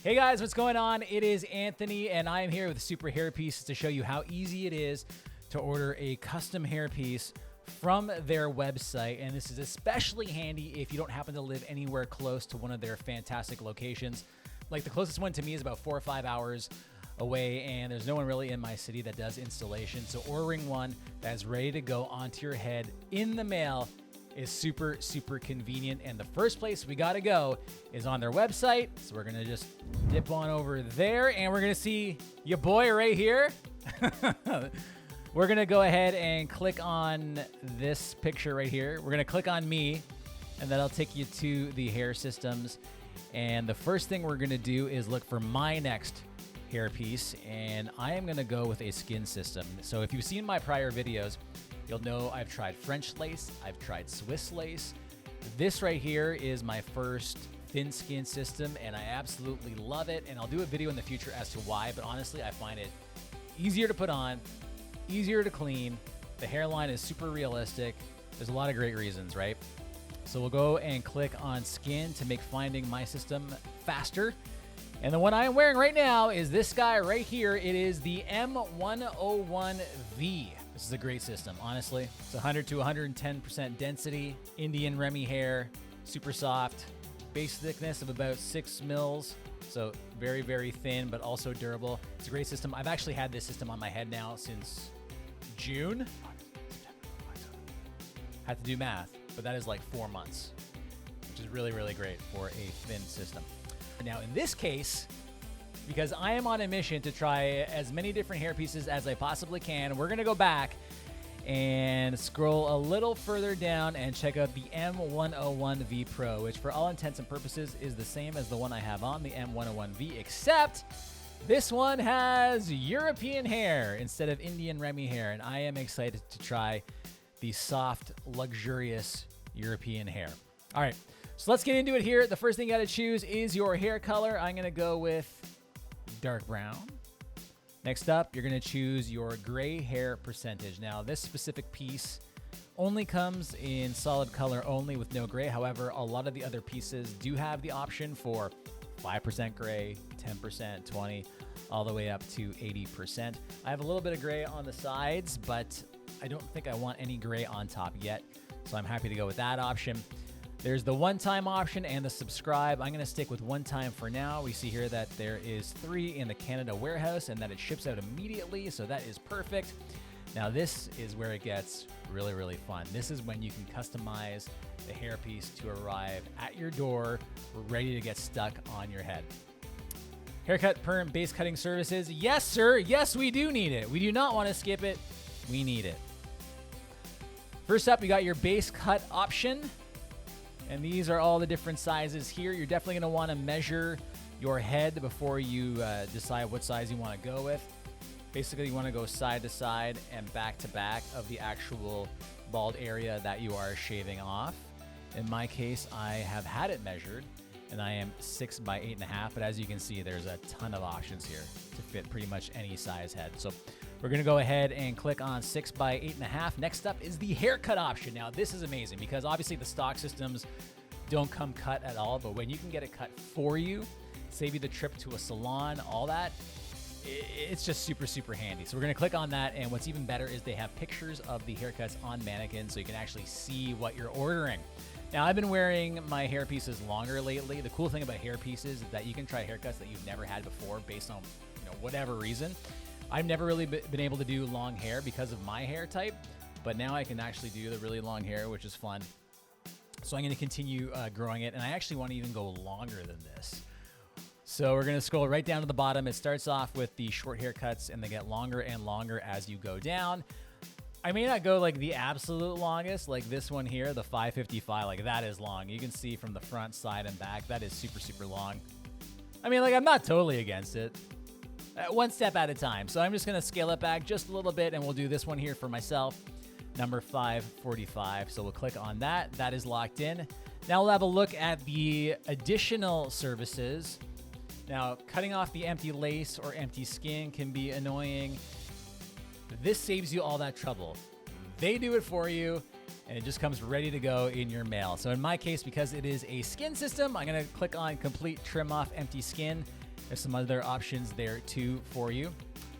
Hey guys, what's going on? It is Anthony, and I am here with Superhairpieces to show you how easy it is to order a custom hairpiece from their website. And this is especially handy if you don't happen to live anywhere close to one of their fantastic locations. Like the closest one to me is about 4 or 5 hours away, and there's no one really in my city that does installation. So ordering one that's ready to go onto your head in the mail is super, super convenient. And the first place we gotta go is on their website. So we're gonna just dip on over there and we're gonna see your boy right here. We're gonna go ahead and click on this picture right here. We're gonna click on me, and that'll take you to the hair systems. And the first thing we're gonna do is look for my next hairpiece, and I am gonna go with a skin system. So if you've seen my prior videos, you'll know I've tried French lace, I've tried Swiss lace. This right here is my first thin skin system, and I absolutely love it. And I'll do a video in the future as to why, but honestly, I find it easier to put on, easier to clean. The hairline is super realistic. There's a lot of great reasons, right? So we'll go and click on skin to make finding my system faster. And the one I am wearing right now is this guy right here. It is the M101V. This is a great system, honestly. It's 100 to 110% density, Indian Remy hair, super soft, base thickness of about 6 mils. So very, very thin, but also durable. It's a great system. I've actually had this system on my head now since June. Had to do math, but that is like 4 months, which is really, really great for a thin system. Now, in this case, because I am on a mission to try as many different hair pieces as I possibly can, we're going to go back and scroll a little further down and check out the M101V Pro, which for all intents and purposes is the same as the one I have on, the M101V, except this one has European hair instead of Indian Remy hair, and I am excited to try the soft, luxurious European hair. All right, so let's get into it here. The first thing you got to choose is your hair color. I'm going to go with dark brown. Next up, you're going to choose your gray hair percentage. Now, this specific piece only comes in solid color only with no gray. However, a lot of the other pieces do have the option for 5% gray, 10%, 20, all the way up to 80%. I have a little bit of gray on the sides, but I don't think I want any gray on top yet, so I'm happy to go with that option. There's the one-time option and the subscribe. I'm going to stick with one-time for now. We see here that there is 3 in the Canada warehouse and that it ships out immediately, so that is perfect. Now, this is where it gets really, really fun. This is when you can customize the hairpiece to arrive at your door, ready to get stuck on your head. Haircut, perm, base cutting services. Yes, sir. Yes, we do need it. We do not want to skip it. We need it. First up, you got your base cut option. And these are all the different sizes here. You're definitely going to want to measure your head before you decide what size you want to go with. Basically, you want to go side to side and back to back of the actual bald area that you are shaving off. In my case, I have had it measured, and I am 6 by 8.5. But as you can see, there's a ton of options here to fit pretty much any size head. So we're going to go ahead and click on 6 by 8.5. Next up is the haircut option. Now, this is amazing because obviously the stock systems don't come cut at all, but when you can get it cut for you, save you the trip to a salon, all that, it's just super, super handy. So we're going to click on that, and what's even better is they have pictures of the haircuts on mannequins so you can actually see what you're ordering. Now, I've been wearing my hair pieces longer lately. The cool thing about hair pieces is that you can try haircuts that you've never had before based on, whatever reason. I've never really been able to do long hair because of my hair type, but now I can actually do the really long hair, which is fun. So I'm going to continue growing it, and I actually want to even go longer than this. So we're going to scroll right down to the bottom. It starts off with the short haircuts, and they get longer and longer as you go down. I may not go like the absolute longest, like this one here, the 555, like that is long. You can see from the front, side, and back, that is super, super long. I mean, like I'm not totally against it. One step at a time. So I'm just going to scale it back just a little bit, and we'll do this one here for myself, number 545. So we'll click on that. That is locked in. Now we'll have a look at the additional services. Now, cutting off the empty lace or empty skin can be annoying. This saves you all that trouble. They do it for you, and it just comes ready to go in your mail. So in my case, because it is a skin system, I'm going to click on complete trim off empty skin. There's some other options there too for you.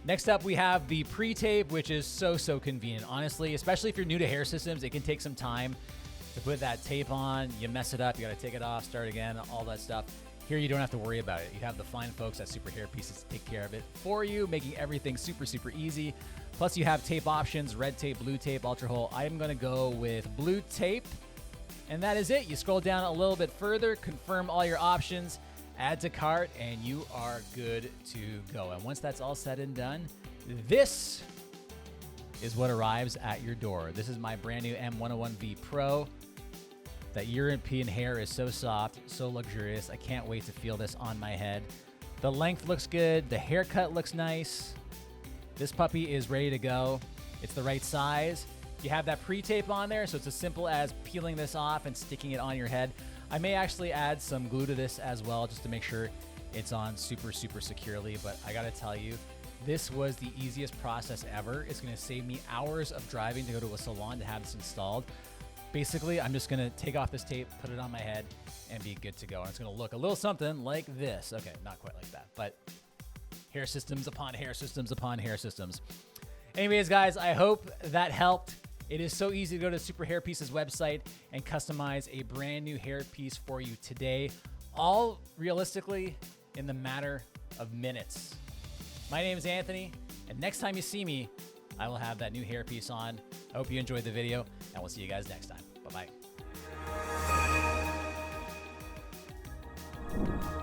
Next up, we have the pre-tape, which is so convenient. Honestly, especially if you're new to hair systems, it can take some time to put that tape on. You mess it up, you gotta take it off, start again, all that stuff. Here, you don't have to worry about it. You have the fine folks at Super Hair Pieces to take care of it for you, making everything super easy. Plus, you have tape options, red tape, blue tape, ultra hole. I am gonna go with blue tape, and that is it. You scroll down a little bit further, confirm all your options, add to cart, and you are good to go. And once that's all said and done, this is what arrives at your door. This is my brand new M101V Pro. That European hair is so soft, so luxurious. I can't wait to feel this on my head. The length looks good. The haircut looks nice. This puppy is ready to go. It's the right size. You have that pre-tape on there, so it's as simple as peeling this off and sticking it on your head. I may actually add some glue to this as well, just to make sure it's on super securely. But I gotta tell you, this was the easiest process ever. It's gonna save me hours of driving to go to a salon to have this installed. Basically, I'm just gonna take off this tape, put it on my head, and be good to go. And it's gonna look a little something like this. Okay, not quite like that, but hair systems upon hair systems upon hair systems. Anyways, guys, I hope that helped. It is so easy to go to Super Hairpieces website and customize a brand new hairpiece for you today, all realistically in the matter of minutes. My name is Anthony, and next time you see me, I will have that new hairpiece on. I hope you enjoyed the video, and we'll see you guys next time. Bye-bye.